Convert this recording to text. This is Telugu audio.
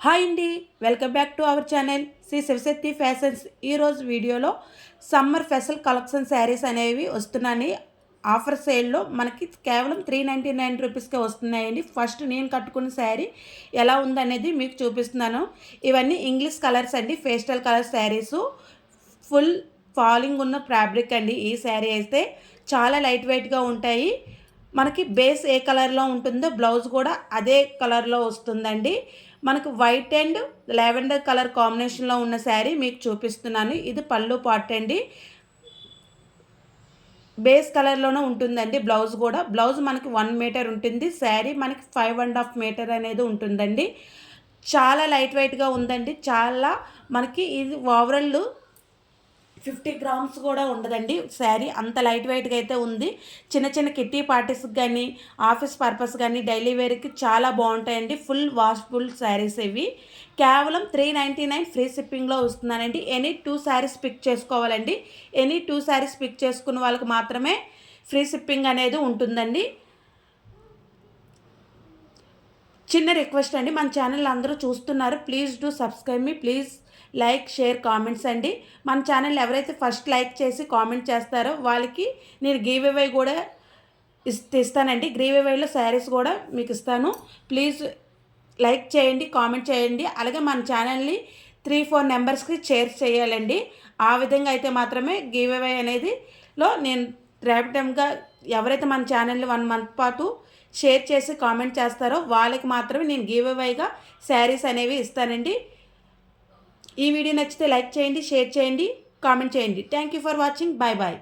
హాయ్ అండి, welcome back to our channel Shri Shivashakti fashions. ఈరోజు వీడియోలో సమ్మర్ స్పెషల్ కలెక్షన్ శారీస్ అనేవి వస్తున్నాయి. ఆఫర్ సేల్లో మనకి కేవలం 399 రూపీస్కే వస్తున్నాయండి. ఫస్ట్ నేను కట్టుకున్న శారీ ఎలా ఉందనేది మీకు చూపిస్తున్నాను. ఇవన్నీ ఇంగ్లీష్ కలర్స్ అండి, pastel colour saris. Full falling ఉన్న ఫ్యాబ్రిక్ అండి. ఈ శారీ అయితే చాలా లైట్ వెయిట్గా ఉంటాయి. మనకి బేస్ ఏ కలర్లో ఉంటుందో బ్లౌజ్ కూడా అదే కలర్లో వస్తుందండి. మనకు వైట్ అండ్ లావెండర్ కలర్ కాంబినేషన్లో ఉన్న శారీ మీకు చూపిస్తున్నాను. ఇది పళ్ళు పార్ట్ అండి. బేస్ కలర్లోనే ఉంటుందండి. బ్లౌజ్ కూడా బ్లౌజ్ మనకి 1 మీటర్ ఉంటుంది. శారీ మనకి 5.5 మీటర్ అనేది ఉంటుందండి. చాలా లైట్ వెయిట్గా ఉందండి. చాలా మనకి ఇది ఓవరాల్ 50 గ్రామ్స్ కూడా ఉండదండి. శారీ అంత లైట్ వెయిట్గా అయితే ఉంది. చిన్న చిన్న కిట్టి పార్టీస్కి కానీ, ఆఫీస్ పర్పస్ కానీ, డైలీ వేర్కి చాలా బాగుంటాయండి. ఫుల్ వాషబుల్ శారీస్ ఇవి. కేవలం 399 ఫ్రీ షిప్పింగ్లో వస్తున్నానండి. ఎనీ 2 శారీస్ పిక్ చేసుకోవాలండి. ఎనీ 2 శారీస్ పిక్ చేసుకున్న వాళ్ళకి మాత్రమే ఫ్రీ షిప్పింగ్ అనేది ఉంటుందండి. చిన్న రిక్వెస్ట్ అండి, మన ఛానల్ అందరూ చూస్తున్నారు, please do subscribe me, please like, share, comments అండి. మన ఛానల్ ఎవరైతే ఫస్ట్ లైక్ చేసి కామెంట్ చేస్తారో వాళ్ళకి నేను గివ్ అవే కూడా ఇస్తానండి. గివ్ అవేలో శారీస్ కూడా మీకు ఇస్తాను. ప్లీజ్ లైక్ చేయండి, కామెంట్ చేయండి. అలాగే మన ఛానల్ని 3-4 నెంబర్స్కి షేర్ చేయాలండి. ఆ విధంగా అయితే మాత్రమే గివ్ అవే అనేది నేను ర్యాపిడమ్గా ఎవరైతే మన ఛానల్ని 1 మంత్ పాటు షేర్ చేసి కామెంట్ చేస్తారో వాళ్ళకి మాత్రమే నేను గివ్ అవేగా శారీస్ అనేవి ఇస్తానండి. ఈ వీడియో నచ్చితే లైక్ చేయండి, షేర్ చేయండి, కామెంట్ చేయండి. Thank you for watching. Bye bye.